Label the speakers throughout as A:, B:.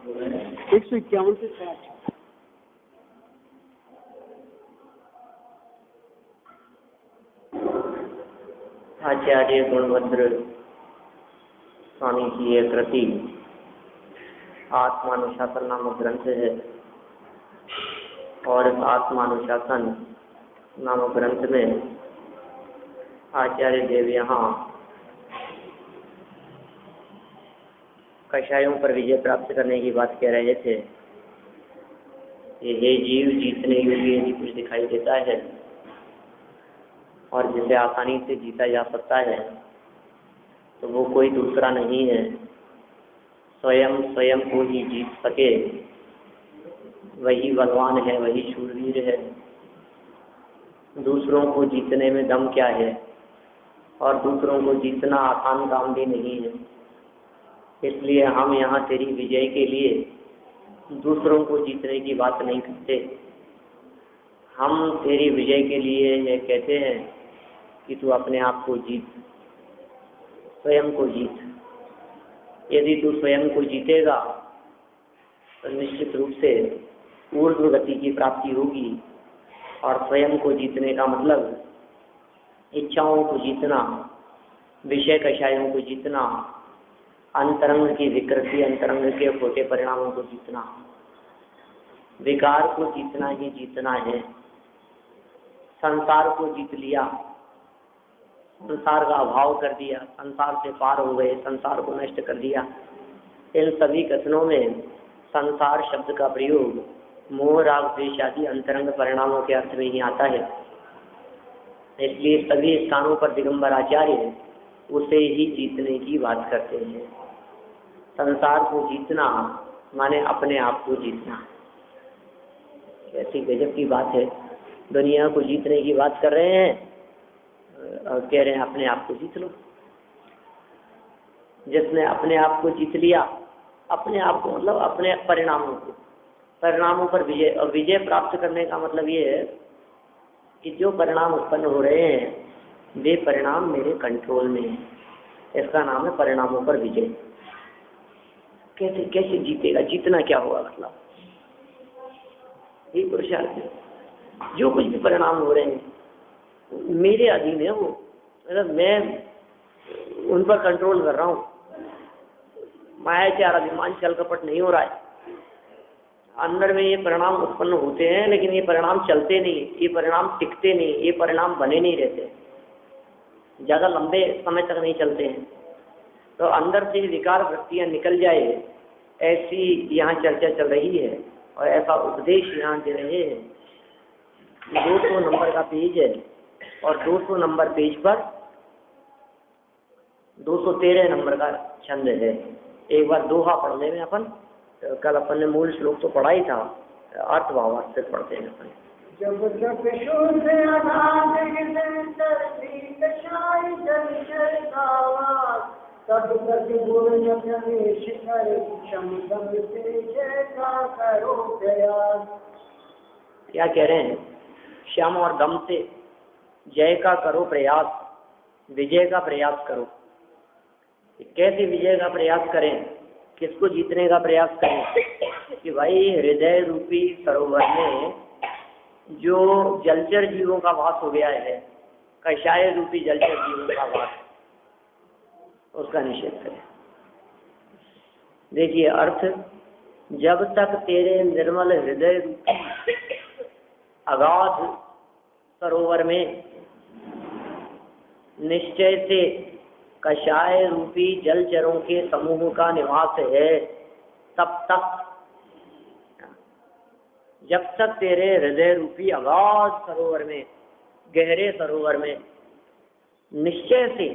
A: 151 से 60।
B: आचार्य गुणभद्र स्वामी की यह कृति आत्मानुशासन नामक ग्रंथ है और इस आत्मानुशासन नामक ग्रंथ में आचार्य देव यहाँ कषायों पर विजय प्राप्त करने की बात कह रहे थे। ये जीव जीतने योग्य यदि कुछ दिखाई देता है और जिसे आसानी से जीता जा सकता है तो वो कोई दूसरा नहीं है, स्वयं को ही जीत सके वही बलवान है, वही शूरवीर है। दूसरों को जीतने में दम क्या है, और दूसरों को जीतना आसान काम भी नहीं है। इसलिए हम यहाँ तेरी विजय के लिए दूसरों को जीतने की बात नहीं करते, हम तेरी विजय के लिए ये कहते हैं कि तू अपने आप को जीत, स्वयं को जीत। यदि तू स्वयं को जीतेगा तो निश्चित रूप से ऊर्ध्व गति की प्राप्ति होगी। और स्वयं को जीतने का मतलब इच्छाओं को जीतना, विषय कषायों को जीतना, अंतरंग की विकृति, अंतरंग के खोटे परिणामों को जीतना, विकार को जीतना ही जीतना है। संसार को जीत लिया, संसार का अभाव कर दिया, संसार से पार हो गए, संसार को नष्ट कर दिया। इन सभी कथनों में संसार शब्द का प्रयोग मोह राग द्वेष आदि अंतरंग परिणामों के अर्थ में ही आता है। इसलिए सभी स्थानों पर दिगंबर आचार्य उसे ही जीतने की बात करते हैं। संसार को जीतना माने अपने आप को जीतना। कैसी गजब की बात है, दुनिया को जीतने की बात कर रहे हैं और कह रहे हैं अपने आप को जीत लो। जिसने अपने आप को जीत लिया, अपने आप को मतलब अपने परिणामों पर विजय, और विजय प्राप्त करने का मतलब ये है कि जो परिणाम उत्पन्न हो रहे हैं वे परिणाम मेरे कंट्रोल में है। इसका नाम है परिणामों पर विजय। कैसे जीतेगा, जीतना क्या होगा, मतलब ये पुरुषार्थ। जो कुछ भी परिणाम हो रहे हैं मेरे अधीन है, वो मतलब मैं उन पर कंट्रोल कर रहा हूँ। मायाचार अभिमान छल कपट नहीं हो रहा है। अंदर में ये परिणाम उत्पन्न होते हैं लेकिन ये परिणाम चलते नहीं, ये परिणाम टिकते नहीं, ये परिणाम बने नहीं रहते, ज़्यादा लंबे समय तक नहीं चलते हैं। तो अंदर से विकार वृत्तियाँ निकल जाए, ऐसी यहाँ चर्चा चल रही है और ऐसा उपदेश यहाँ दे रहे हैं। 200 नंबर का पेज है और 200 नंबर पेज पर 213 नंबर का छंद है। एक बार दोहा पढ़ ले में अपन, कल अपन ने मूल श्लोक तो पढ़ा ही था, अर्थ भावार्थ से पढ़ते हैं अपन। क्या कह रहे हैं? श्याम और दम से जय का करो प्रयास, विजय का प्रयास करो। कैसे विजय का प्रयास करें, किसको जीतने का प्रयास करें? कि भाई हृदय रूपी सरोवर में जो जलचर जीवों का वास हो गया है, कषाय रूपी जलचर जीवों का वास, उसका निषेध करें। देखिए अर्थ, जब तक तेरे निर्मल हृदय रूपी अगाध सरोवर में निश्चय से कषाय रूपी जलचरों के समूह का निवास है, तब तक, जब तक तेरे हृदय रूपी अगाध सरोवर में, गहरे सरोवर में निश्चय से,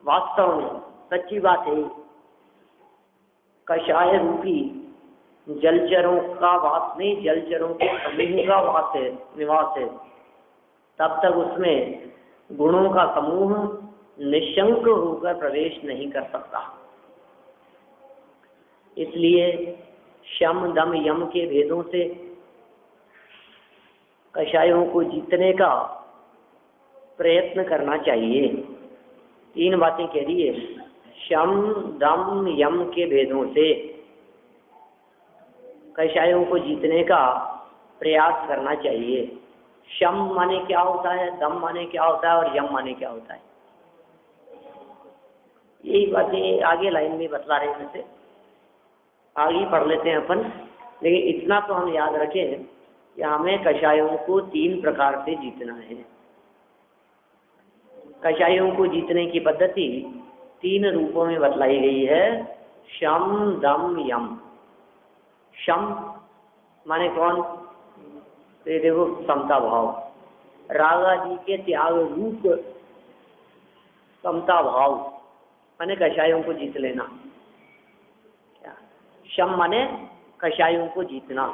B: वास्तव में सच्ची बात है, कषाय रूपी जलचरों का वास नहीं, जलचरों के समूह का वास है, निवास है, तब तक उसमें गुणों का समूह निशंक होकर प्रवेश नहीं कर सकता। इसलिए शम दम यम के भेदों से कषायों को जीतने का प्रयत्न करना चाहिए। 3 बातें कह रही है, शम दम यम के भेदों से कषायों को जीतने का प्रयास करना चाहिए। शम माने क्या होता है, दम माने क्या होता है और यम माने क्या होता है, यही बातें आगे लाइन में बतला रहे हैं। वैसे आगे पढ़ लेते हैं अपन, लेकिन इतना तो हम याद रखें कि हमें कषायों को 3 प्रकार से जीतना है। कषायों को जीतने की पद्धति 3 रूपों में बतलाई गई है, शम दम यम। शम माने कौन, तो ये देखो समता भाव, राग आदि के त्याग रूप समता भाव माने कषायों को जीत लेना। क्या शम माने कषायों को जीतना,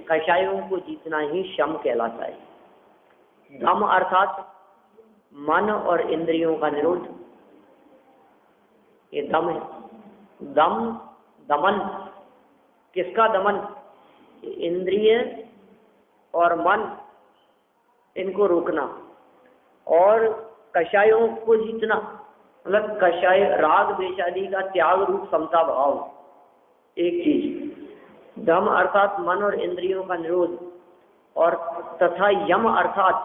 B: कषायों को जीतना ही शम कहलाता है। दम अर्थात मन और इंद्रियों का निरोध, ये दम है। दम दमन, किसका दमन, इंद्रिय और मन, इनको रोकना। और कषायों को जीतना मतलब कषाय राग द्वेष आदि का त्याग रूप समता भाव एक चीज। दम अर्थात मन और इंद्रियों का निरोध, और तथा यम अर्थात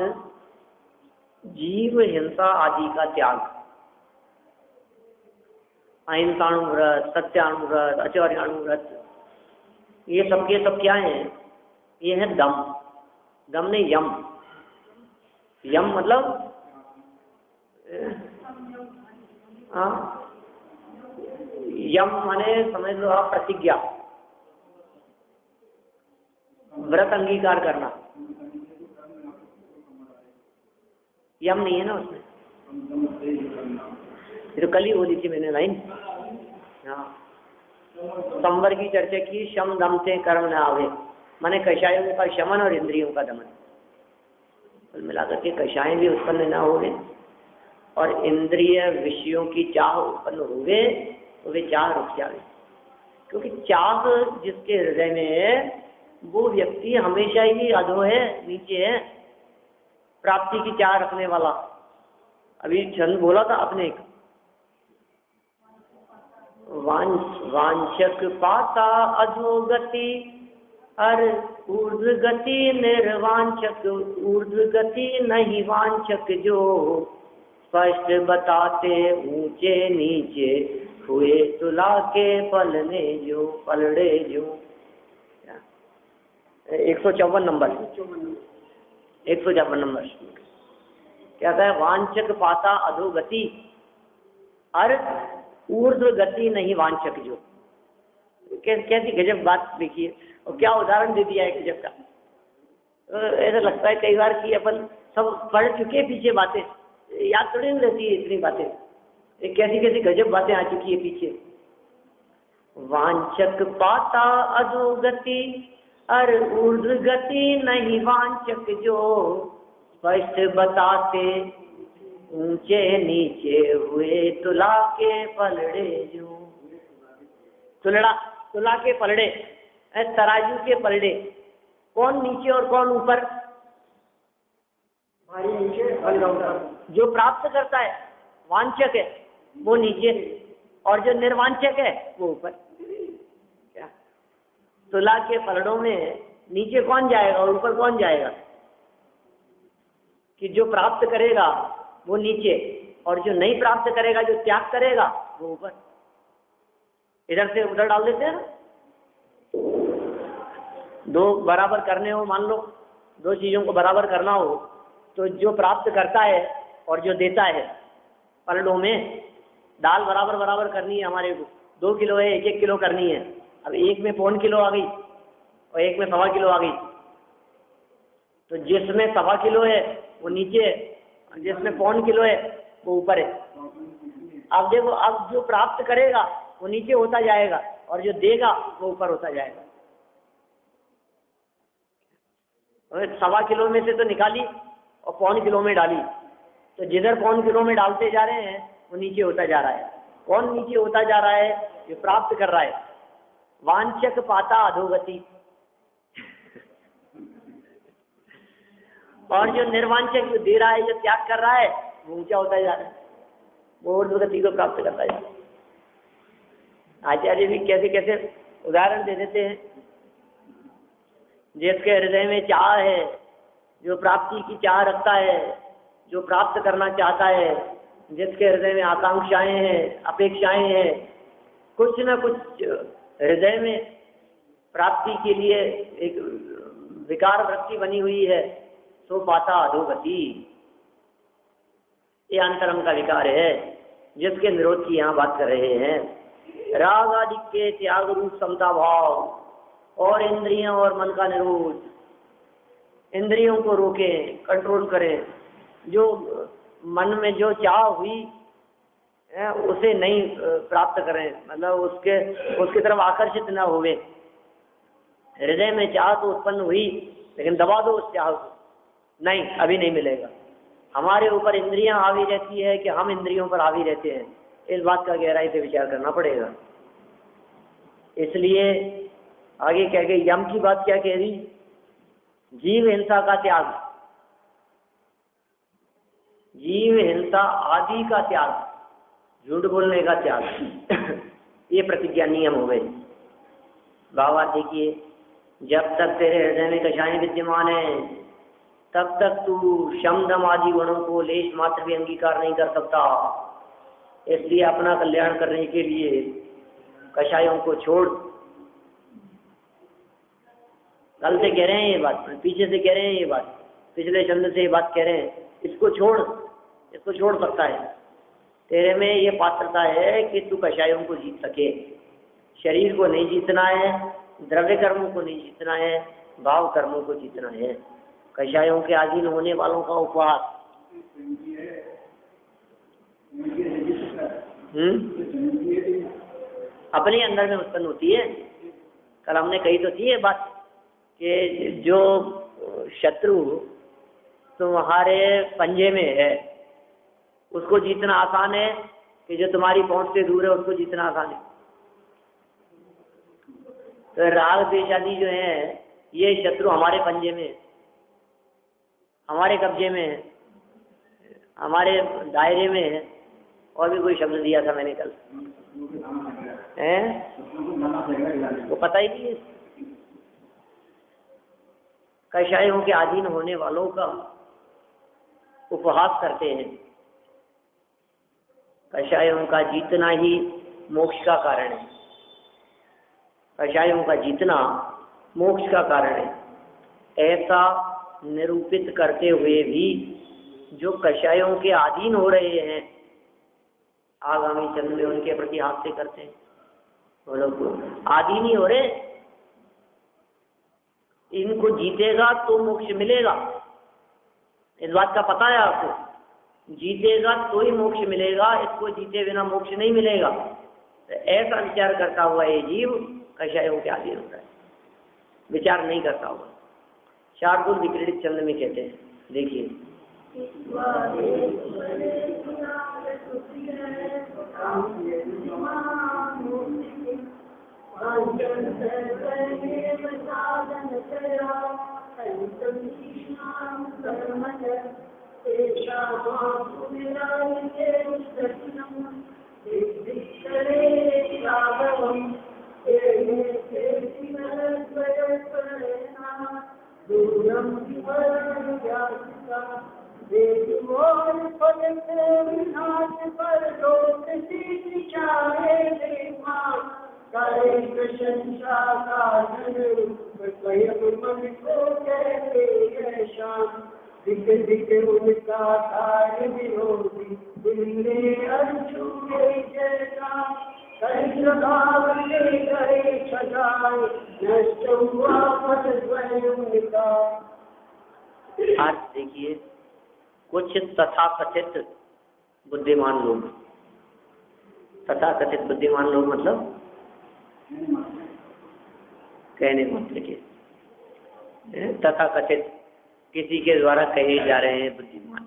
B: जीव हिंसा आदि का त्याग। अहिंसाणुव्रत, सत्यानुव्रत, आचर्यानुव्रत, ये सब के सब क्या है, ये है दम। दम ने यम, यम मतलब यम माने समझ लो आप प्रतिज्ञा, व्रत अंगीकार करना। यम नहीं है ना उसमें, तो कल ही बोली थी मैंने लाइन। हाँ, संवर की चर्चा की, शम दम से कर्म न आवे, माने कषायों का शमन और इंद्रियों का दमन। कुल मिलाकर के कषाय भी उत्पन्न न होवे और इंद्रिय विषयों की चाह उत्पन्न होवे तो वे चाह रुक जावे। क्योंकि चाह जिसके हृदय में है वो व्यक्ति हमेशा ही अधो है, नीचे है, प्राप्ति की चाह रखने वाला। अभी छंद बोला था अपने, वांछक पाता अधोगति अर ऊर्ध्व गति निर्वांछक, ऊर्ध्व गति नहीं वांछक जो, स्पष्ट बताते ऊंचे नीचे हुए तुला के पलने जो, पलड़े जो। 154 नंबर, 154 नंबर क्या कहता है, वांछक पाता अधोगति अर ऊर्ध्व गति नहीं वांछक जो। कैसी गजब बात देखिए, और क्या उदाहरण दे दिया है गजब का। ऐसा लगता है कई बार कि अपन सब पढ़ चुके पीछे बातें, याद थोड़ी नहीं रहती है इतनी बातें, कैसी कैसी गजब बातें आ चुकी है पीछे। वांछक पाता अधोगति अर ऊर्ध्व गति नहीं वांछक जो, स्पष्ट बताते ऊंचे नीचे हुए तुला के पलड़े जो। तुलड़ा, तुला के पलड़े, तराजू के पलड़े, कौन नीचे और कौन ऊपर, जो प्राप्त करता है वांछक है वो नीचे, और जो निर्वांछक है वो ऊपर। क्या तुला के पलड़ों में नीचे कौन जाएगा और ऊपर कौन जाएगा, कि जो प्राप्त करेगा वो नीचे, और जो नहीं प्राप्त करेगा, जो त्याग करेगा वो ऊपर। इधर से उधर डाल देते हैं ना, दो बराबर करने हो, मान लो दो चीजों को बराबर करना हो, तो जो प्राप्त करता है और जो देता है, पलड़ों में दाल बराबर बराबर करनी है हमारे को, 2 किलो है 1-1 किलो करनी है। अब एक में 1.25 किलो आ गई और एक में 1.25 किलो आ गई, तो जिसमें 1.25 किलो है वो नीचे है, जिसमें 1.25 किलो है वो ऊपर है। अब देखो, अब जो प्राप्त करेगा वो नीचे होता जाएगा और जो देगा वो ऊपर होता जाएगा। 1.25 किलो में से तो निकाली और 1.25 किलो में डाली, तो जिधर 1.25 किलो में डालते जा रहे हैं वो नीचे होता जा रहा है। कौन नीचे होता जा रहा है, जो प्राप्त कर रहा है। वांछक पाता अधोगति, और जो निर्वांछक, जो दे रहा है, जो त्याग कर रहा है, वो ऊंचा होता जा रहा है, वो ऊर्ध्वगति को प्राप्त करता जा रहा है। आचार्य भी कैसे कैसे उदाहरण दे देते हैं। जिसके हृदय में चाह है, जो प्राप्ति की चाह रखता है, जो प्राप्त करना चाहता है, जिसके हृदय में आकांक्षाएं हैं, अपेक्षाएं हैं, कुछ न कुछ हृदय में प्राप्ति के लिए एक विकार वृत्ति बनी हुई है, सो पाता अधोगति। ये अंतरंग का विकार है जिसके निरोध की यहाँ बात कर रहे हैं। राग आदि के त्याग रूप समता भाव और इंद्रियों और मन का निरोध। इंद्रियों को रोकें, कंट्रोल करें। जो मन में जो चाह हुई उसे नहीं प्राप्त करें, मतलब उसके तरफ आकर्षित न हुए। हृदय में चाह तो उत्पन्न हुई, लेकिन दबा दो उस चाह को, नहीं अभी नहीं मिलेगा। हमारे ऊपर इंद्रियां हावी रहती है कि हम इंद्रियों पर हावी रहते हैं, इस बात का गहराई से विचार करना पड़ेगा। इसलिए आगे कह गए, यम की बात क्या कह रही? जीव हिंसा का त्याग, जीव हिंसा आदि का त्याग, झूठ बोलने का त्याग ये प्रतिज्ञा नियम हो गए। बाबा देखिए, जब तक तेरे हृदय में कषाय विद्यमान है तब तक तू शम दम आदि गुणों को लेश मात्र भी अंगीकार नहीं कर सकता। इसलिए अपना कल्याण करने के लिए कषायों को छोड़। कल से कह रहे हैं ये बात, पीछे से कह रहे हैं ये बात, पिछले चंद से ये बात कह रहे हैं, इसको छोड़, इसको छोड़ सकता है। तेरे में ये पात्रता है कि तू कषायों को जीत सके। शरीर को नहीं जीतना है, द्रव्य कर्मों को नहीं जीतना है, भाव कर्मों को जीतना है। कषायों के अधीन होने वालों का उपवास अपने अंदर में उत्पन्न होती है। कल हमने कही तो थी ये बात कि जो शत्रु तुम्हारे पंजे में है उसको जीतना आसान है कि जो तुम्हारी पहुंच से दूर है उसको जीतना आसान है। तो राग द्वेष आदि जो है ये शत्रु हमारे पंजे में, हमारे कब्जे में है, हमारे दायरे में है। और भी कोई शब्द दिया था मैंने कल, वो पता ही नहीं है। कषायों के अधीन होने वालों का उपहास करते हैं। कषायों का जीतना ही मोक्ष का कारण है। कषायों का जीतना मोक्ष का कारण है। ऐसा निरूपित करते हुए भी जो कषायों के अधीन हो रहे हैं, आगामी जन्म में उनके प्रति हास्य करते हैं। वो लोग अधीन ही हो रहे, इनको जीतेगा तो मोक्ष मिलेगा, इस बात का पता है आपको। जीतेगा तो ही मोक्ष मिलेगा, इसको जीते बिना मोक्ष नहीं मिलेगा। तो ऐसा विचार करता हुआ ये जीव कषायों के अधीन होता है, विचार नहीं करता हुआ। शार्दुल विक्रीडित चंद में कहते हैं, देखिए, आज देखिए, कुछ तथाकथित बुद्धिमान लोग, तथाकथित बुद्धिमान लोग मतलब कहने मात्र के, तथाकथित किसी के द्वारा कहे जा रहे हैं बुद्धिमान।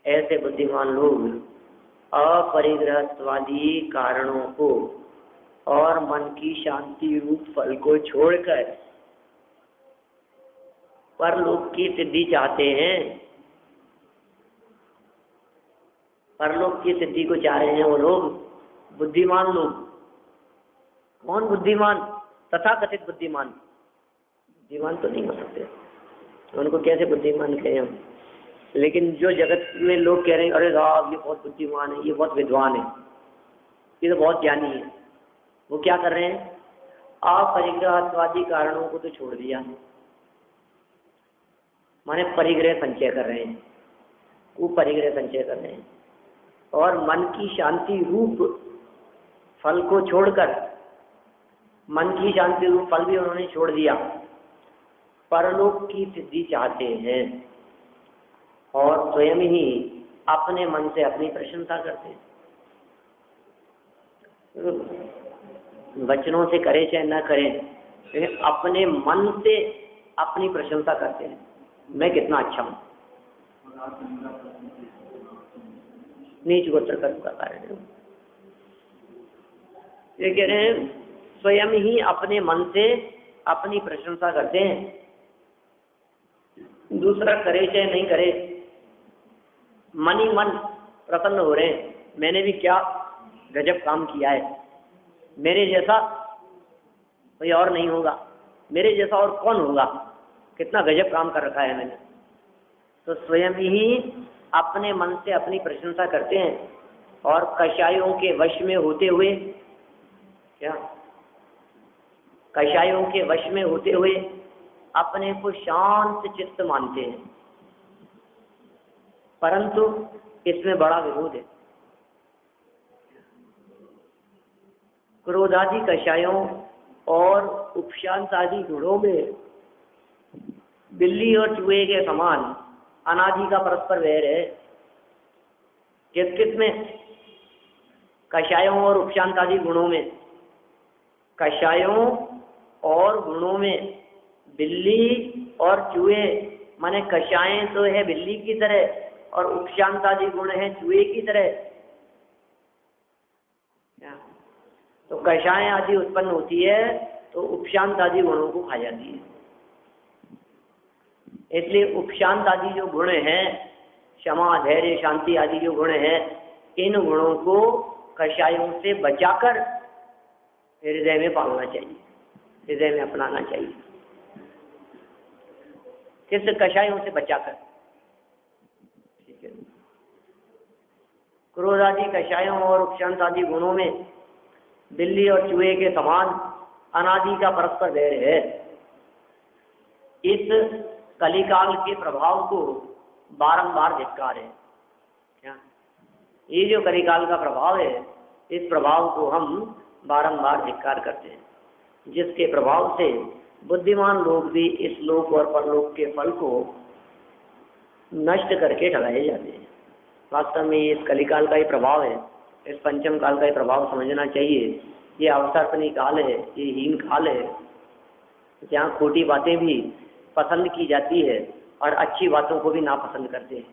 B: ऐसे बुद्धिमान लोग अपरिग्रहत्वादी कारणों को और मन की शांति रूप फल को छोड़कर परलोक की सिद्धि चाहते हैं। परलोक की सिद्धि को चाह रहे हैं वो लोग, बुद्धिमान लोग। कौन बुद्धिमान? तथाकथित बुद्धिमान। बुद्धिमान तो नहीं हो सकते, उनको कैसे बुद्धिमान कहें हम। लेकिन जो जगत में लोग कह रहे हैं अरे साहब ये बहुत बुद्धिमान है, ये बहुत विद्वान है, ये तो बहुत ज्ञानी है, वो क्या कर रहे हैं, अपरिग्रहवादी कारणों को तो छोड़ दिया, माने परिग्रह संचय कर रहे हैं, कुपरिग्रह संचय कर रहे हैं, और मन की शांति रूप फल को छोड़कर, मन की शांति रूप फल भी उन्होंने छोड़ दिया, परलोक की सिद्धि चाहते हैं और स्वयं ही अपने मन से अपनी प्रशंसा करते हैं। वचनों से करे चाहे न करें, लेकिन अपने मन से अपनी प्रशंसा करते हैं, मैं कितना अच्छा हूँ। नीच गोत्र कर्म का कारण है। ये कह रहे हैं स्वयं ही अपने मन से अपनी प्रशंसा करते हैं, दूसरा करे चाहे नहीं करे, मन ही मन प्रसन्न हो रहे हैं, मैंने भी क्या गजब काम किया है, मेरे जैसा कोई और नहीं होगा, मेरे जैसा और कौन होगा, कितना गजब काम कर रखा है मैंने। तो स्वयं ही अपने मन से अपनी प्रशंसा करते हैं और कषायों के वश में होते हुए, क्या कषायों के वश में होते हुए अपने को शांत चित्त मानते हैं, परंतु इसमें बड़ा विरोध है। क्रोधादि कषायों और उपशांत आदि गुणों में बिल्ली और चूहे के समान अनादि का परस्पर वैर है। किस किस में? कषायों और उपशांत आदि गुणों में। कषायों और गुणों में बिल्ली और चूहे, माने कषायें तो है बिल्ली की तरह और उपशांत आदि गुण है चूहे की तरह। तो कषायें आदि उत्पन्न होती है तो उपशांत आदि गुणों को खा जाती है। इसलिए उपशांत आदि जो गुण हैं, क्षमा धैर्य शांति आदि जो गुण हैं, इन गुणों को कषायों से बचाकर हृदय में पालना चाहिए, हृदय में अपनाना चाहिए। किस कषायों से बचाकर? ठीक है। क्रोध आदि कषायों और उपशांत आदि गुणों में बिल्ली और चूहे के समान अनादि का परस्पर वैर है। इस कलिकाल के प्रभाव को बारंबार धिक्कार है। क्या ये जो कलिकाल का प्रभाव है, इस प्रभाव को हम बारंबार धिक्कार करते हैं, जिसके प्रभाव से बुद्धिमान लोग भी इस लोक और परलोक के फल को नष्ट करके ठगाए जाते हैं। वास्तव में ये इस कलिकाल का ही प्रभाव है, इस पंचम काल का ही प्रभाव समझना चाहिए। ये अवसर्पणी काल है, ये हीन काल है, जहाँ खोटी बातें भी पसंद की जाती है और अच्छी बातों को भी नापसंद करते हैं।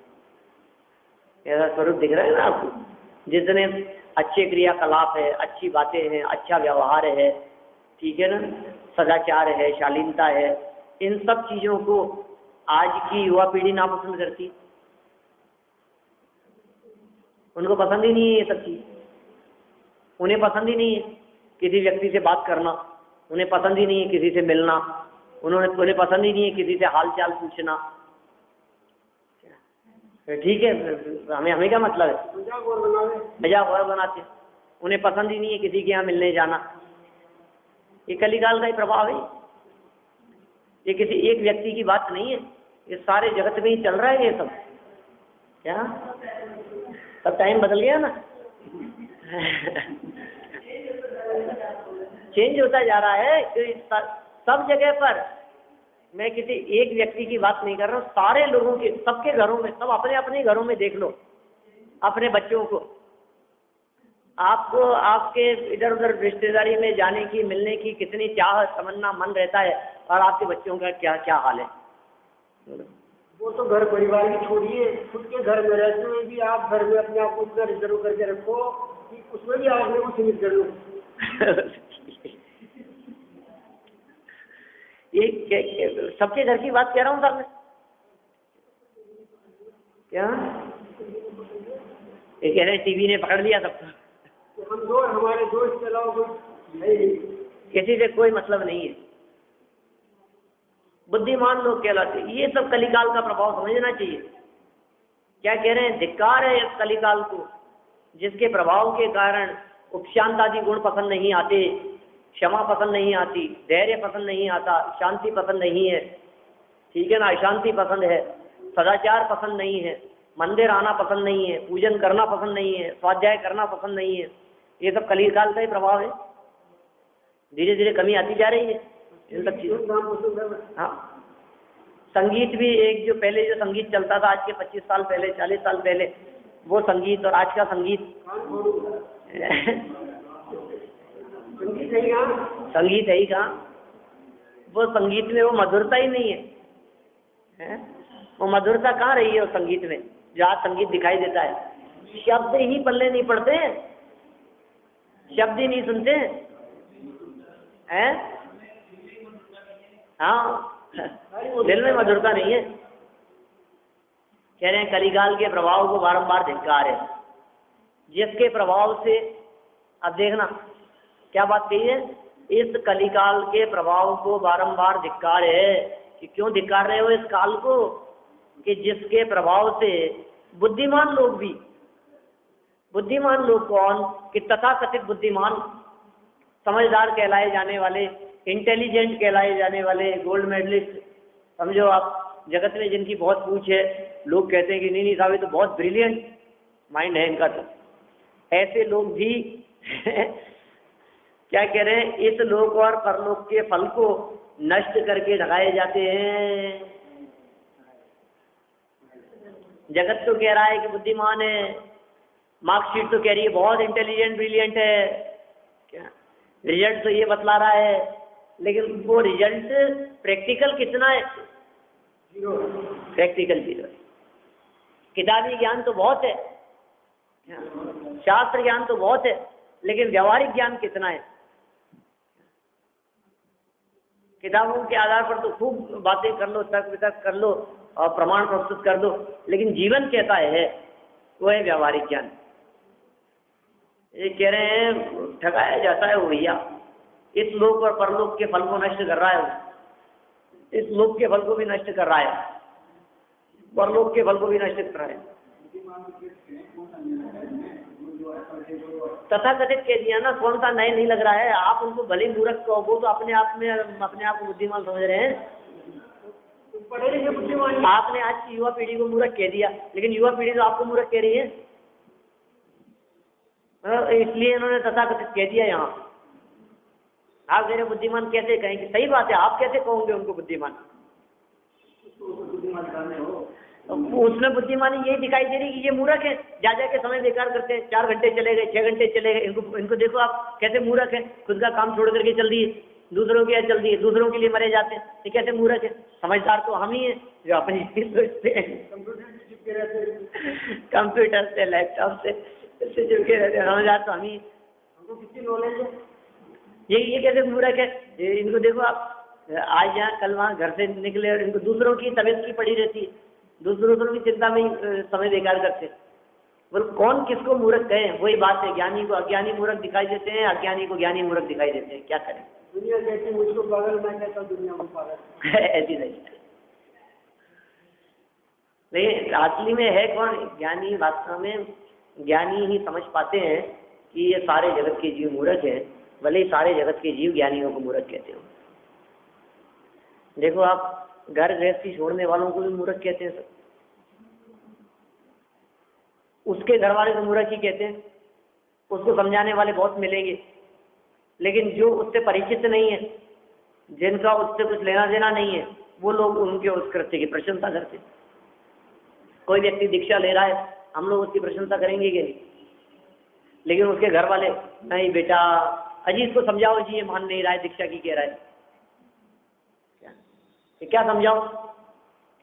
B: ऐसा स्वरूप दिख रहा है ना आपको। जितने अच्छे क्रियाकलाप है, अच्छी बातें हैं, अच्छा व्यवहार है, ठीक है ना, सदाचार है, शालीनता है, इन सब चीज़ों को आज की युवा पीढ़ी नापसंद करती। उनको पसंद ही नहीं है ये सब चीज़। उन्हें पसंद ही नहीं है किसी व्यक्ति से बात करना, उन्हें पसंद ही नहीं है किसी से मिलना, उन्हें पसंद ही नहीं है किसी से हाल चाल पूछना। ठीक है, हमें क्या मतलब है, मजाक और बनाते। उन्हें पसंद ही नहीं है किसी के यहाँ मिलने जाना। ये कलिकाल का ही प्रभाव है। ये किसी एक व्यक्ति की बात नहीं है, ये सारे जगत में ही चल रहा है ये सब। क्या सब टाइम बदल गया ना। चेंज होता जा रहा है सब जगह पर। मैं किसी एक व्यक्ति की बात नहीं कर रहा हूँ, सारे लोगों के, सबके घरों में, सब अपने अपने घरों में देख लो, अपने बच्चों को। आपको आपके इधर उधर रिश्तेदारी में जाने की, मिलने की कितनी चाह तमन्ना मन रहता है, और आपके बच्चों का क्या क्या हाल है।
A: वो तो घर परिवार की छोड़िए, खुद के घर में रहते हुए भी आप घर में अपने आप को इतना रिजर्व करके रखो कि उसमें भी आपने को सीमित कर लो।
B: ये सबके घर की बात कह रहा हूँ सर मैं। क्या ये कह रहे टीवी ने पकड़ लिया सबको।
A: तो हम दो, हमारे दोस्त के अलावा कोई नहीं,
B: किसी से कोई मतलब नहीं है। बुद्धिमान लोग कहलाते। ये सब कलिकाल का प्रभाव समझना चाहिए। क्या कह रहे हैं? धिक्कार है इस कलिकाल को, जिसके प्रभाव के कारण उपशांत आदि गुण पसंद नहीं आते, क्षमा पसंद नहीं आती, धैर्य पसंद नहीं आता, शांति पसंद नहीं है, ठीक है ना, अशांति पसंद है, सदाचार पसंद नहीं है, मंदिर आना पसंद नहीं है, पूजन करना पसंद नहीं है, स्वाध्याय करना पसंद नहीं है। ये सब कलिकाल का ही प्रभाव है। धीरे धीरे कमी आती जा रही है इन सब चीजों। हाँ, संगीत भी एक, जो पहले जो संगीत चलता था आज के 25 साल पहले, 40 साल पहले, वो संगीत और आज का संगीत संगीत है ही कहाँ? वो संगीत में वो मधुरता ही नहीं है, वो मधुरता कहाँ रही है उस संगीत में जो आज संगीत दिखाई देता है? शब्द ही पल्ले नहीं पड़ते, शब्द ही नहीं सुनते हैं। हाँ, दिल में मधुरता नहीं है। कह रहे हैं कलिकाल के प्रभाव को बारंबार धिक्कार है, जिसके प्रभाव से, अब देखना क्या बात कही है, इस कलिकाल के प्रभाव को बारंबार धिक्कार है। कि क्यों धिक्कार रहे हो इस काल को? कि जिसके प्रभाव से बुद्धिमान लोग भी, बुद्धिमान लोग कौन? कि तथाकथित बुद्धिमान, समझदार कहलाए जाने वाले, इंटेलिजेंट कहलाए जाने वाले, गोल्ड मेडलिस्ट, समझो आप, जगत में जिनकी बहुत पूछ है, लोग कहते हैं कि नहीं साहब ये तो बहुत ब्रिलियंट माइंड है इनका, तो ऐसे लोग भी क्या कह रहे हैं, इस लोक और परलोक के फल को नष्ट करके ढकाए जाते हैं। जगत तो कह रहा है कि बुद्धिमान है, मार्कशीट तो कह रही है बहुत इंटेलिजेंट ब्रिलियंट है, क्या रिजल्ट तो ये बतला रहा है, लेकिन वो रिजल्ट प्रैक्टिकल कितना है? जीरो। Practical zero. किताबी ज्ञान तो बहुत है, शास्त्र ज्ञान तो बहुत है, लेकिन व्यवहारिक ज्ञान कितना है? किताबों के आधार पर तो खूब बातें कर लो, तर्क वितर्क कर लो और प्रमाण प्रस्तुत कर दो, लेकिन जीवन कैसा है वो है व्यवहारिक ज्ञान। ये कह रहे हैं ठगाया जाता है वो भैया, इस लोक और परलोक के फल को नष्ट कर रहा है वो, इस लोक के फल को भी नष्ट कर रहा है, परलोक के फल को भी नष्ट कर रहा है। तथाकथित कह दिया ना, कौन सा नए नहीं लग रहा है? आप उनको भले मूर्ख कहो तो अपने आप में अपने आप को बुद्धिमान समझ रहे हैं। पढ़े लिखे बुद्धिमान, आपने आज की युवा पीढ़ी को मूर्ख कह दिया, लेकिन युवा पीढ़ी तो आपको मूर्ख कह रही है, इसलिए इन्होंने तथाकथित कह दिया। यहाँ आप मेरे बुद्धिमान कैसे कहेंगे? सही बात है, आप कैसे कहोगे उनको बुद्धिमान? उसमें बुद्धिमानी यही दिखाई दे रही कि ये मूर्ख है, जा के समय बेकार करते हैं, 4 घंटे चले गए, 6 घंटे चले गए, इनको देखो आप कैसे मूर्ख है, खुद का काम छोड़ करके चल दिए, दूसरों की चल दिए, दूसरों के लिए मरे जाते हैं, ये कैसे मूर्ख है? समझदार तो हम ही हैं जो अपनी सोचते हैं, कंप्यूटर से, लैपटॉप से चिपके रहते हैं, समझदार तो हम ही, हमको कितनी नॉलेज है। ये कैसे मूर्ख है? इनको देखो आप, आज यहाँ कल वहाँ घर से निकले और इनको दूसरों की तबीयत की पड़ी रहती है, दूसरों की चिंता में ही समय बेकार करते। बोल कौन किसको मूर्ख कहे? वही बात है, ज्ञानी को अज्ञानी मूर्ख दिखाई देते हैं, अज्ञानी को ज्ञानी मूर्ख दिखाई देते हैं। क्या करें? दुनिया कहती मुझको पागल, मैं कहता हूँ दुनिया को पागल। ऐसी नहीं, लेकिन असली में है कौन ज्ञानी? वास्तव में ज्ञानी ही समझ पाते हैं कि ये सारे जगत के जीव मूर्ख हैं, भले ही सारे जगत के जीव ज्ञानियों को मूर्ख कहते हो। देखो आप, घर गृहस्थी छोड़ने वालों को भी मूर्ख कहते हैं सब, उसके घर वाले तो मूर्ख ही कहते हैं, उसको समझाने वाले बहुत मिलेंगे, लेकिन जो उससे परिचित नहीं है, जिनका उससे कुछ लेना देना नहीं है, वो लोग उनके उस कृत्य की प्रशंसा करते हैं। कोई व्यक्ति दीक्षा ले रहा है, हम लोग उसकी प्रशंसा करेंगे कि नहीं? लेकिन उसके घर वाले, नहीं बेटा अजी इसको समझाओ जी, ये मान नहीं रहा है, दीक्षा की कह रहा है, क्या समझाओ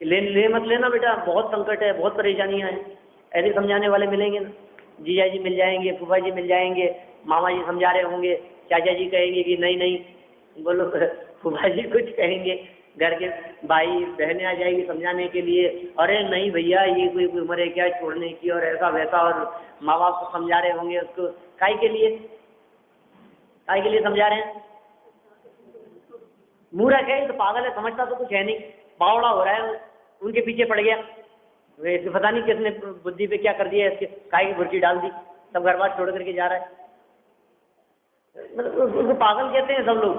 B: कि ले मत लेना बेटा, बहुत संकट है, बहुत परेशानियां हैं, ऐसे समझाने वाले मिलेंगे ना। जीजा जी मिल जाएंगे, फूफा जी मिल जाएंगे, मामा जी समझा रहे होंगे, चाचा जी कहेंगे कि नहीं नहीं, बोलो फूफा जी कुछ कहेंगे, घर के भाई बहनें आ जाएगी समझाने के लिए, अरे नहीं भैया ये कोई उम्र है क्या छोड़ने की, और ऐसा वैसा, और माँ बाप को समझा रहे होंगे उसको, काहे के लिए समझा रहे हैं? मूर्ख है, तो पागल है, समझता तो कुछ है नहीं, बावड़ा हो रहा है, उनके पीछे पड़ गया। वैसे पता नहीं किसने बुद्धि पे क्या कर दिया, इसके काय की भुर्जी डाल दी, सब घर बार छोड़ करके जा रहा है। मतलब उसको पागल कहते हैं सब लोग।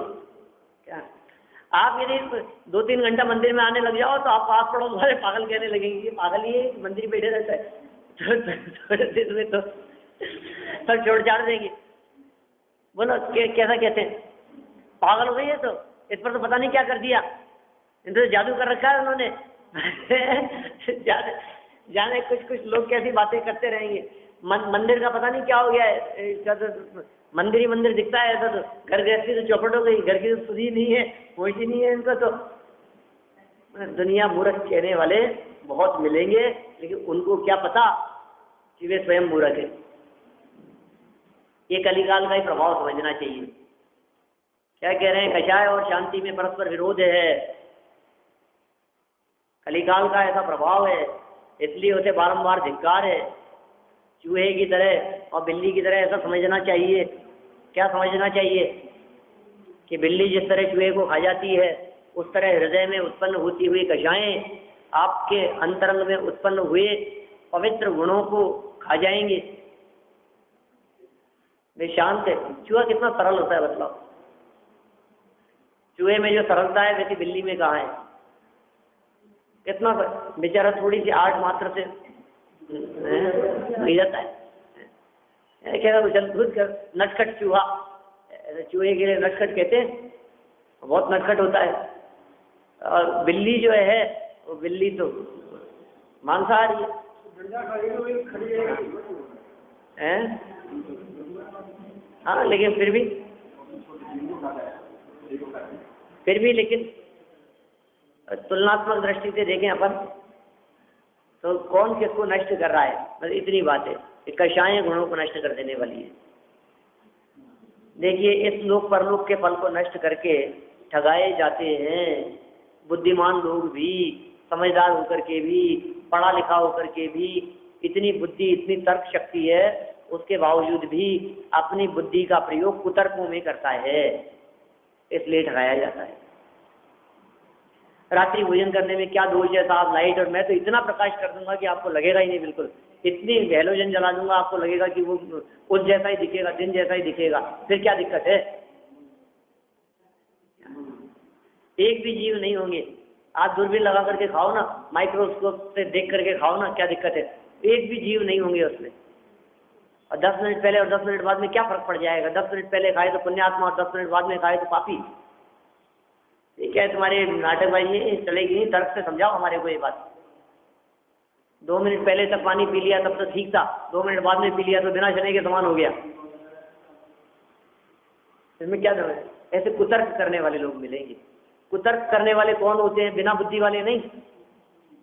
B: क्या आप यदि 2-3 घंटा मंदिर में आने लग जाओ तो आप आस पड़ोस वाले पागल कहने लगेंगे, ये पागल ही है, मंदिर में बैठे रहता है, थोड़े दिन में तो सब छोड़ छाड़ देंगे। बोलो कैसा कहते हैं, पागल हो गई है, तो इस पर तो पता नहीं क्या कर दिया, इन तो जादू कर रखा है उन्होंने। जाने कुछ लोग कैसी बातें करते रहेंगे। मंदिर का पता नहीं क्या हो गया है, इसका तो मंदिर ही मंदिर दिखता है ऐसा, तो घर गृहस्थी तो चौपट हो गई, घर की तो सुधी नहीं है, कोई सी नहीं है इनका। तो दुनिया मूर्ख कहने वाले बहुत मिलेंगे, लेकिन उनको क्या पता कि वे स्वयं मूर्ख है। ये कलिकाल का ही प्रभाव समझना चाहिए। क्या कह रहे हैं, कषाय और शांति में परस्पर विरोध है, कलिकाल का ऐसा प्रभाव है, इसलिए उसे बारंबार धिक्कार है। चूहे की तरह और बिल्ली की तरह ऐसा समझना चाहिए। क्या समझना चाहिए कि बिल्ली जिस तरह चूहे को खा जाती है, उस तरह हृदय में उत्पन्न होती हुई कषाएं आपके अंतरंग में उत्पन्न हुए पवित्र गुणों को खा जाएंगे। वे शांत है। चूहा कितना सरल होता है, बतलाओ। चूहे में जो सरलता है वैसी बिल्ली में कहाँ है? कितना बेचारा थोड़ी सी आर्ट मात्र से नहीं जाता है। क्या नटखट चूहा, चूहे के लिए नटखट कहते हैं, बहुत नटखट होता है। और बिल्ली जो है वो बिल्ली तो मांसाहारी है। हाँ, लेकिन फिर भी लेकिन तुलनात्मक दृष्टि से देखें अपन तो कौन किसको नष्ट कर रहा है, बस इतनी बात है। कषाएं गुणों को नष्ट कर देने वाली है। देखिए, इस लोक परलोक के फल को नष्ट करके ठगाए जाते हैं बुद्धिमान लोग भी, समझदार होकर के भी, पढ़ा लिखा होकर के भी, इतनी बुद्धि इतनी तर्क शक्ति है, उसके बावजूद भी अपनी बुद्धि का प्रयोग कुतर्कों में करता है, इसलिए ठगाया जाता है। रात्रि भोजन करने में क्या दोष है साहब, लाइट और मैं तो इतना प्रकाश कर दूंगा कि आपको लगेगा ही नहीं, बिल्कुल इतनी हैलोजन जला दूंगा आपको लगेगा कि वो उस जैसा ही दिखेगा, दिन जैसा ही दिखेगा। फिर क्या दिक्कत है? एक भी जीव नहीं होंगे। आप दूरबीन लगा करके खाओ ना, माइक्रोस्कोप से देख करके खाओ ना, क्या दिक्कत है? एक भी जीव नहीं होंगे उसमें। और 10 मिनट पहले और 10 मिनट बाद में क्या फर्क पड़ जाएगा? 10 मिनट पहले खाए तो पुण्यात्मा और 10 मिनट बाद में खाए तो पापी। ठीक है, तुम्हारे नाटकबाजी चलेगी नहीं, तर्क से समझाओ हमारे को ये बात। 2 मिनट पहले तक पानी पी लिया तब तो ठीक था, 2 मिनट बाद में पी लिया तो बिना चने के समान हो गया। इसमें क्या है? ऐसे कुतर्क करने वाले लोग मिलेंगे। कुतर्क करने वाले कौन होते हैं? बिना बुद्धि वाले नहीं।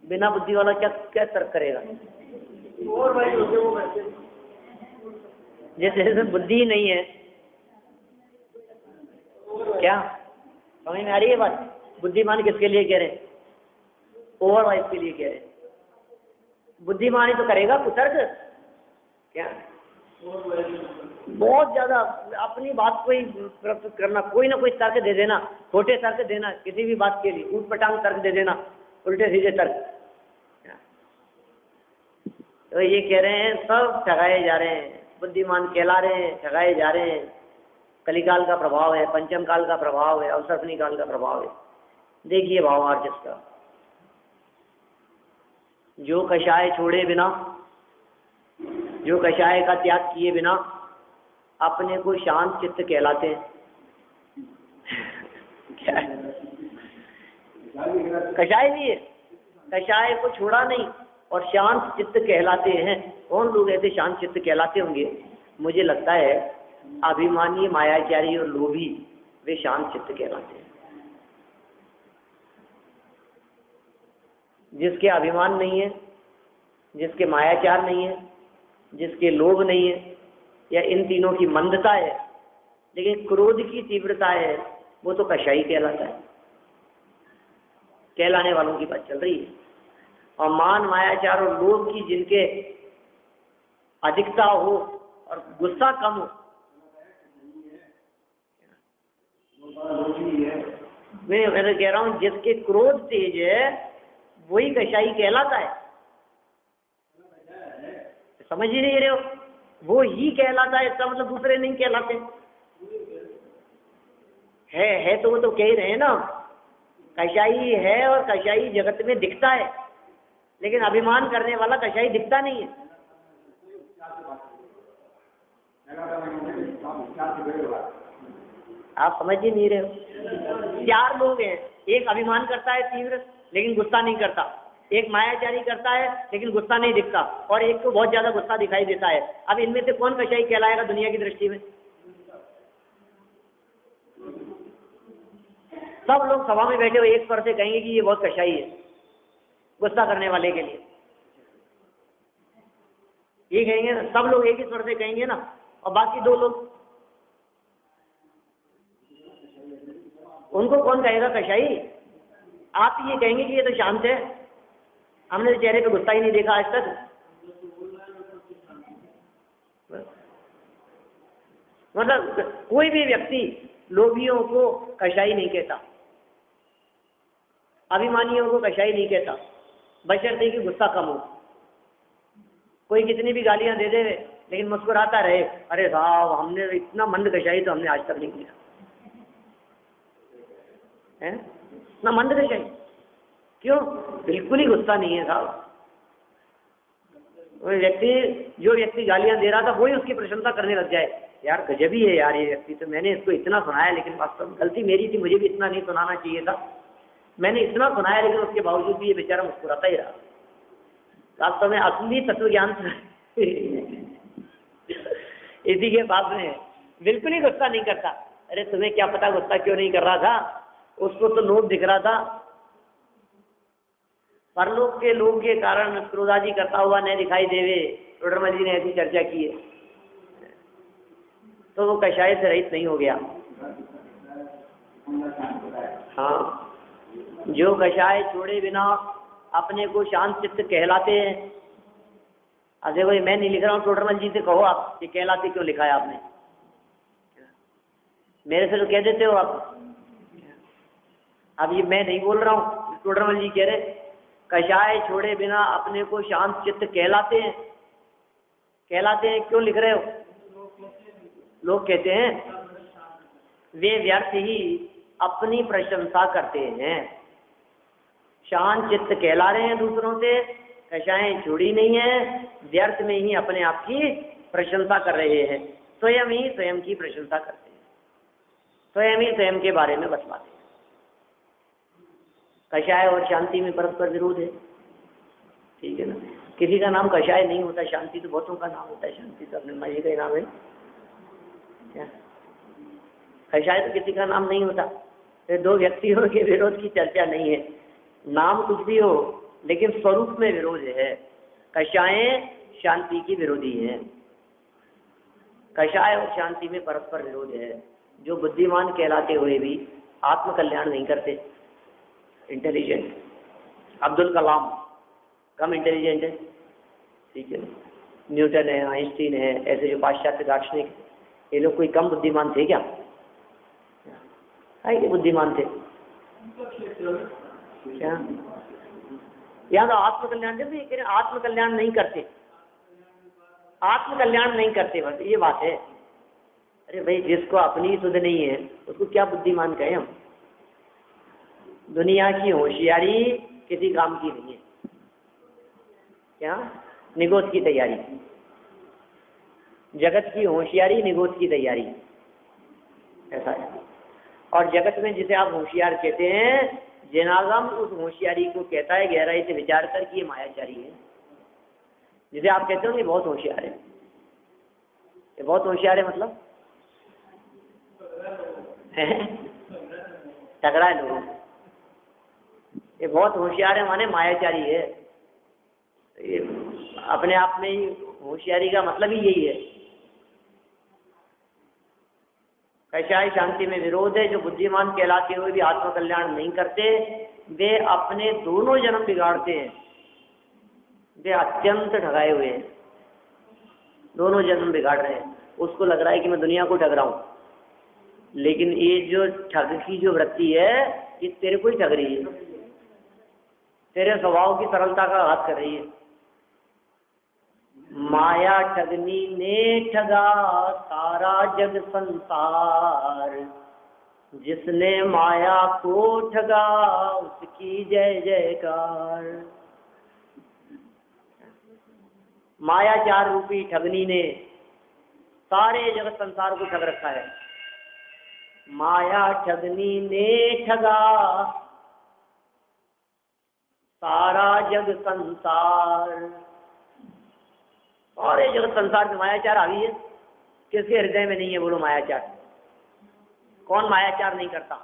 B: बिना बुद्धि वाला क्या तर्क करेगा? और भाई होते वो वैसे जैसे बुद्धि नहीं है। क्या समझ में आ रही है बात? बुद्धिमान किसके लिए कह रहे हैं? ओवर वाइज के लिए कह रहे हैं। बुद्धिमान ही तो करेगा कुतर्क। क्या बहुत ज्यादा अपनी बात को ही प्रस्तुत करना, कोई ना कोई तर्क दे देना, छोटे तर्क देना, किसी भी बात के लिए ऊट पटांग तर्क दे देना, उल्टे सीधे तर्क। तो ये कह रहे हैं सब ठगाए जा रहे हैं, बुद्धिमान कहला रहे हैं, ठगाए जा रहे हैं। कलिकाल का प्रभाव है, पंचम काल का प्रभाव है, अवसर्पणी काल का प्रभाव है। देखिए भावार्थ इसका, जो कषाय छोड़े बिना, जो कषाय का त्याग किए बिना अपने को शांत चित्त कहलाते हैं। क्या है? कषाय भी है, कषाय को छोड़ा नहीं और शांत चित्त कहलाते हैं। कौन लोग ऐसे शांत चित्त कहलाते होंगे? मुझे लगता है अभिमानी, मायाचारी और लोभी वे शांत चित्त कहलाते हैं। जिसके अभिमान नहीं है, जिसके मायाचार नहीं है, जिसके लोभ नहीं है, या इन तीनों की मंदता है लेकिन क्रोध की तीव्रता है, वो तो कषाई कहलाता है। कहलाने वालों की बात चल रही है। और मान, मायाचार और लोभ की जिनके अधिकता हो और गुस्सा कम हो, मैं कह रहा हूँ जिसके क्रोध तेज है वही कसाई कहलाता है। समझ ही नहीं रहे हो, वो ही कहलाता है, इसका मतलब दूसरे नहीं कहलाते। है तो वो तो कह ही रहे हैं ना, कसाई है और कसाई जगत में दिखता है, लेकिन अभिमान करने वाला कसाई दिखता नहीं है। आप समझ ही नहीं रहे हो। 4 लोग हैं, एक अभिमान करता है तीव्र लेकिन गुस्सा नहीं करता, एक मायाचारी करता है लेकिन गुस्सा नहीं दिखता, और एक को बहुत ज्यादा गुस्सा दिखाई देता है। अब इनमें से कौन कसाई कहलाएगा दुनिया की दृष्टि में? सब लोग सभा में बैठे हुए एक स्वर से कहेंगे कि ये बहुत कसाई है, गुस्सा करने वाले के लिए ये कहेंगे ना, सब लोग एक ही स्वर से कहेंगे ना, और बाकी 2 लोग उनको कौन कहेगा कसाई? आप ये कहेंगे कि ये तो शांत है, हमने तो चेहरे पे गुस्सा ही नहीं देखा आज तक। मतलब कोई भी व्यक्ति लोभियों को कसाई नहीं कहता, अभिमानियों को कसाई नहीं कहता, बशर्ते कि गुस्सा कम हो। कोई कितनी भी गालियां दे दे लेकिन मुस्कुराता रहे, अरे साहब हमने इतना मंद कसाई तो हमने आज तक नहीं किया है ना। मंद कसाई क्यों? बिल्कुल ही गुस्सा नहीं है साहब। जो व्यक्ति गालियां दे रहा था वही उसकी प्रशंसा करने लग जाए, यार गजबी है यार ये व्यक्ति, तो मैंने इसको इतना सुनाया लेकिन वास्तव में गलती मेरी थी, मुझे भी इतना नहीं सुनाना चाहिए था, मैंने इतना सुनाया लेकिन उसके बावजूद भी ये बेचारा मुस्कुराता ही रहा। वास्तव में असली तत्व ज्ञान इसी के पास में है, बिल्कुल ही गुस्सा नहीं करता। अरे तुम्हें क्या पता गुस्सा क्यों नहीं कर रहा था, उसको तो लोभ दिख रहा था। परलोक के लोभ के कारण क्रोधादि करता हुआ न दिखाई देवे, टोडरमल जी ने ऐसी चर्चा की है, तो वो कषाय से रहित नहीं हो गया। हाँ, जो कषाय छोड़े बिना अपने को शांत चित्त कहलाते हैं। अरे भाई मैं नहीं लिख रहा हूँ, टोडरमल जी से कहो आप ये कहलाते क्यों लिखा है आपने, मेरे से तो कह देते हो आप। अब ये मैं नहीं बोल रहा हूँ, टोडरमल जी कह रहे कषाय छोड़े बिना अपने को शांत चित्त कहलाते हैं। कहलाते हैं क्यों लिख रहे हो? लोग कहते हैं वे व्यर्थ ही अपनी प्रशंसा करते हैं। शांत चित्त कहला रहे हैं दूसरों से, कषायें छोड़ी नहीं है, व्यर्थ में ही अपने आप की प्रशंसा कर रहे हैं, स्वयं ही स्वयं की प्रशंसा करते हैं, स्वयं ही स्वयं के बारे में बतलाते हैं। कषाय और शांति में परस्पर विरोध है, ठीक है ना। किसी का नाम कषाय नहीं होता, शांति तो बहुतों का नाम होता है, शांति तो अपने माई का नाम है क्या? कषाय तो किसी का नाम नहीं होता। फिर 2 व्यक्तियों के विरोध की चर्चा नहीं है, नाम कुछ भी हो लेकिन स्वरूप में विरोध है। कषायें शांति की विरोधी है, कषाय और शांति में परस्पर विरोध है। जो बुद्धिमान कहलाते हुए भी आत्म कल्याण नहीं करते, इंटेलिजेंट, अब्दुल कलाम कम इंटेलिजेंट है, ठीक है, न्यूटन है, आइंस्टीन है, ऐसे जो पाश्चात्य दार्शनिक, ये लोग कोई कम बुद्धिमान थे क्या? ये बुद्धिमान थे क्या? यहाँ तो आत्मकल्याण, जब ये आत्मकल्याण नहीं करते, आत्मकल्याण नहीं करते, बस ये बात है। अरे भाई जिसको अपनी सुध नहीं है उसको क्या बुद्धिमान कहें हम? दुनिया की होशियारी किसी काम की नहीं है, क्या? निगोद की तैयारी, जगत की होशियारी निगोद की तैयारी, ऐसा है। और जगत में जिसे आप होशियार कहते हैं, जनागम उस होशियारी को कहता है गहराई से विचार कर कि ये मायाचारी है। जिसे आप कहते हो ये बहुत होशियार है, ये बहुत होशियार है, मतलब तगड़ा है लोग, ये बहुत होशियार है माने मायाचारी है। ये अपने आप में ही होशियारी का मतलब ही यही है। कषाय शांति में विरोध है। जो बुद्धिमान कहलाते हुए भी आत्मकल्याण नहीं करते, वे अपने दोनों जन्म बिगाड़ते हैं, वे अत्यंत ठगाए हुए हैं, दोनों जन्म बिगाड़ रहे हैं। उसको लग रहा है कि मैं दुनिया को ठग रहा हूं, लेकिन ये जो ठग की जो वृत्ति है कि तेरे को ही ठग रही है, तेरे स्वभाव की सरलता का घात कर रही है। माया ठगनी ने ठगा सारा जग संसार, जिसने माया को ठगा उसकी जय जयकार। मायाचार रूपी ठगनी ने सारे जगत संसार को ठग रखा है। माया ठगनी ने ठगा सारा जग संसार, सारे जगत संसार में मायाचार आ गई है। किसके हृदय में नहीं है बोलो मायाचार? कौन मायाचार नहीं करता?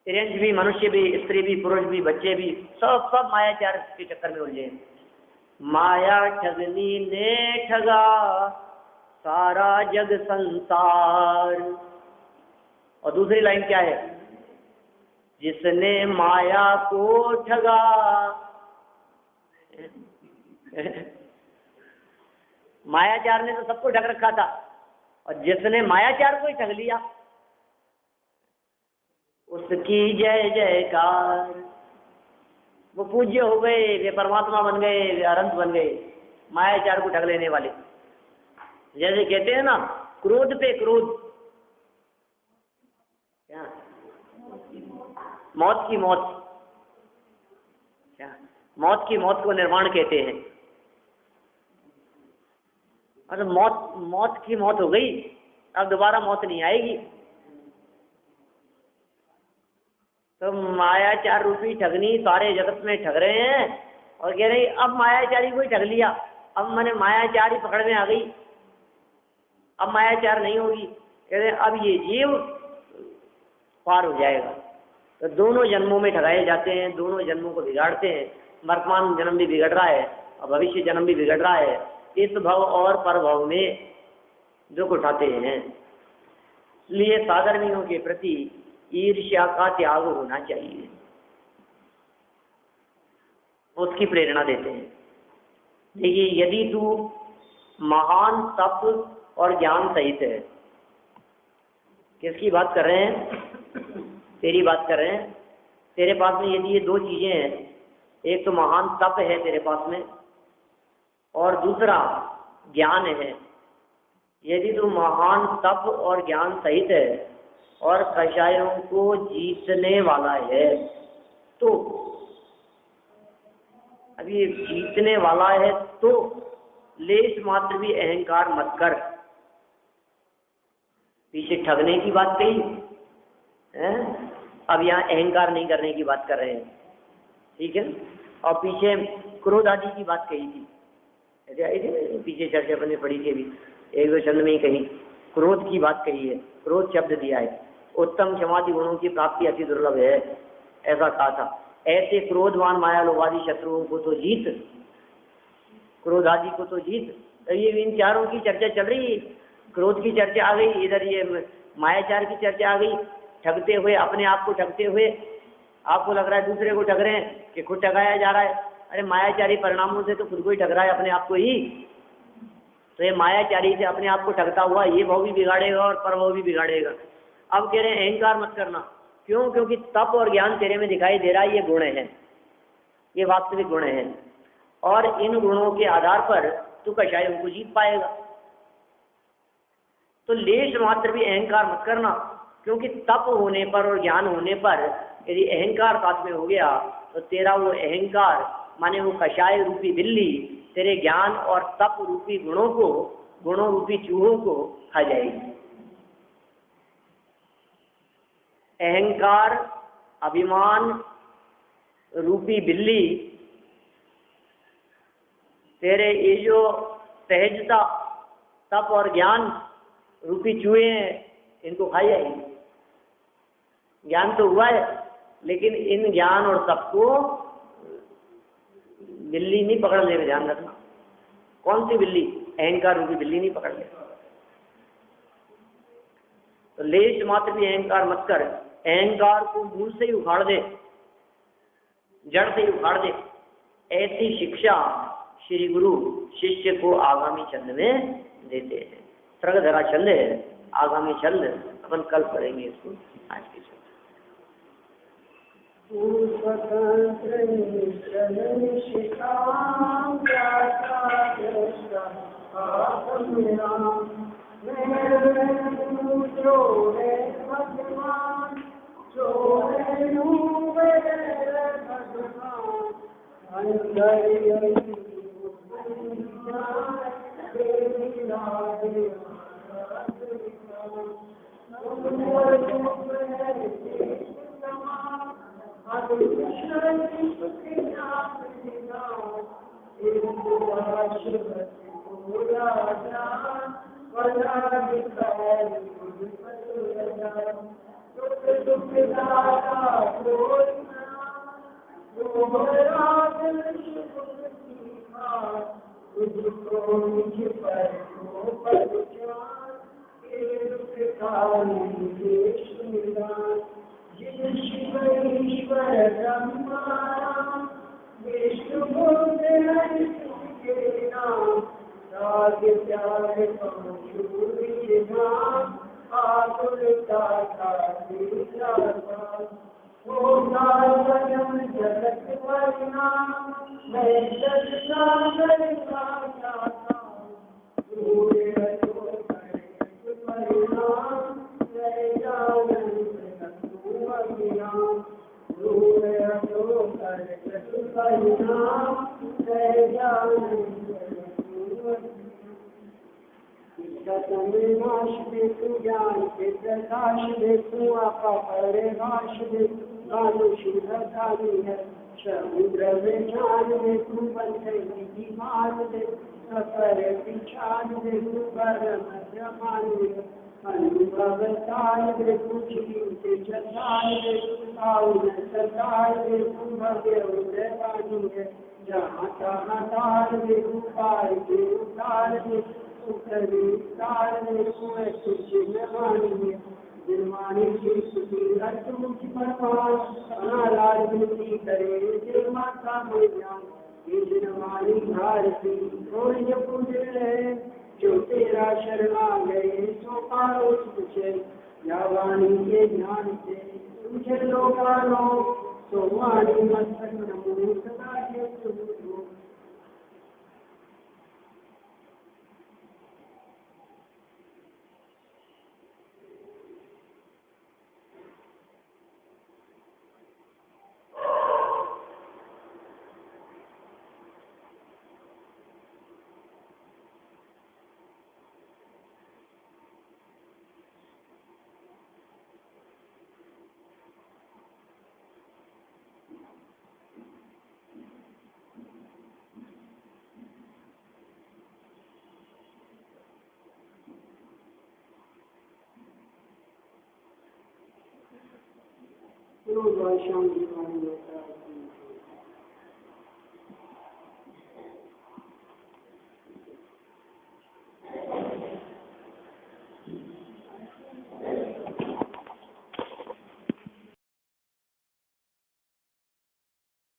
B: तिरंज भी, मनुष्य भी, स्त्री भी, पुरुष भी, बच्चे भी, सब मायाचार के चक्कर में उलझे हैं। माया ठगनी ने ठगा सारा जग संसार। और दूसरी लाइन क्या है? जिसने माया को ठगा मायाचार ने तो सबको ठग रखा था, और जिसने मायाचार को ही ठग लिया उसकी जय जयकार। वो पूज्य हो गए, वे परमात्मा बन गए, वे अनंत बन गए, मायाचार को ठग लेने वाले। जैसे कहते हैं ना, क्रोध पे क्रोध, क्या मौत की मौत, क्या मौत की मौत को निर्वाण कहते हैं। अरे मौत की मौत हो गई, अब दोबारा मौत नहीं आएगी। तो मायाचार रूपी ठगनी सारे जगत में ठग रहे हैं और कह रहे अब मायाचारी को ही ठग लिया, अब मैंने मायाचारी पकड़ में आ गई, अब मायाचार नहीं होगी। कह रहे अब ये जीव पार हो जाएगा। तो दोनों जन्मों में ठगाए जाते हैं, दोनों जन्मों को बिगाड़ते हैं। वर्तमान जन्म भी बिगड़ रहा है और भविष्य जन्म भी बिगड़ रहा है। इस भव और पर भव में दुख उठाते हैं। इसलिए साधर्मियों के प्रति ईर्ष्या का त्याग होना चाहिए, उसकी प्रेरणा देते हैं। देखिए, यदि तू महान तप और ज्ञान सहित है, किसकी बात कर रहे हैं? तेरी बात कर रहे हैं। तेरे पास में यदि ये दो चीजें हैं, एक तो महान तप है तेरे पास में और दूसरा ज्ञान है। यदि तू महान तप और ज्ञान सहित है और कषायों को जीतने वाला है, तो अभी जीतने वाला है तो लेश मात्र भी अहंकार मत कर। पीछे ठगने की बात कही है, अब यहाँ अहंकार नहीं करने की बात कर रहे हैं, ठीक है। और पीछे क्रोध आदि की बात कही थी, ऐसे आई थी पीछे चर्चा अपने पढ़ी थी, अभी एक दो चंद में ही कही क्रोध की बात कही है, क्रोध शब्द दिया है। उत्तम क्षमादि गुणों की प्राप्ति अति दुर्लभ है, ऐसा कहा था। ऐसे क्रोधवान माया लोभादि शत्रुओं को तो जीत, क्रोध आदि को तो जीत। तो ये इन चारों की चर्चा चल रही है। क्रोध की चर्चा आ गई, इधर ये मायाचार की चर्चा आ गई। ठगते हुए, अपने आप को ठगते हुए, आपको लग रहा है दूसरे को ठग रहे हैं कि खुद ठगाया जा रहा है। अरे मायाचारी परिणामों से तो खुद को ही ठग रहा है, अपने आप को ही। तो ये मायाचारी से अपने आप को ठगता हुआ ये भाव भी बिगाड़ेगा और परभाव भी बिगाड़ेगा। अब कह रहे हैं अहंकार मत करना। क्यों? क्योंकि तप और ज्ञान तेरे में दिखाई दे रहा है, ये गुण है, ये वास्तविक गुण है, और इन गुणों के आधार पर तू कषायों को जीत पाएगा। तो लेश मात्र भी अहंकार मत करना, क्योंकि तप होने पर और ज्ञान होने पर यदि अहंकार साथ में हो गया तो तेरा वो अहंकार माने वो कषाय रूपी बिल्ली तेरे ज्ञान और तप रूपी गुणों रूपी चूहों को खा जाएगी। अहंकार अभिमान रूपी बिल्ली तेरे ये जो सहजता तप और ज्ञान रूपी चूहे हैं इनको खा जाएगी। ज्ञान तो हुआ है, लेकिन इन ज्ञान और तप को बिल्ली नहीं पकड़ ले, ध्यान रखना। कौन सी बिल्ली? अहंकार रूपी बिल्ली नहीं पकड़ ले। तो लेश मात्र भी अहंकार मत कर, अहंकार को मूल से ही उखाड़ दे, जड़ से ही उखाड़ दे। ऐसी शिक्षा श्री गुरु शिष्य को आगामी छंद में देते हैं। सर्गधरा छंद है, आगामी छंद अपन कल पढ़ेंगे इसको। आज के छंद
A: तू स्वतंत्र निश्चल निष्काम त्याचा दृष्टा आत्मराम मैं जो है भगवान जो है भगवान अंदर समुद्र में जान दे तू बन गई मान दे सफर पिछान दे तू परम जमान दे अनुभव ताल दे कुछ से चताल दे आउन सताल दे तू भव्य उदय पानी है जहाँ तहाँ ताल दे तू पार के उतार दे सुखरी ताल दे कुएं कुछ न मानी है दिलवानी की सुखी अर्थ परमान अनालाल विनती करे जय माता मैया ये दिलवानी भारती थोड़ी पूजे जो तेरा शरणा गए सो पारो तुझे या वाणी के ज्ञान से तुझे लोकानो सो वाणी मस्तक नमो सदा के तुझको शाम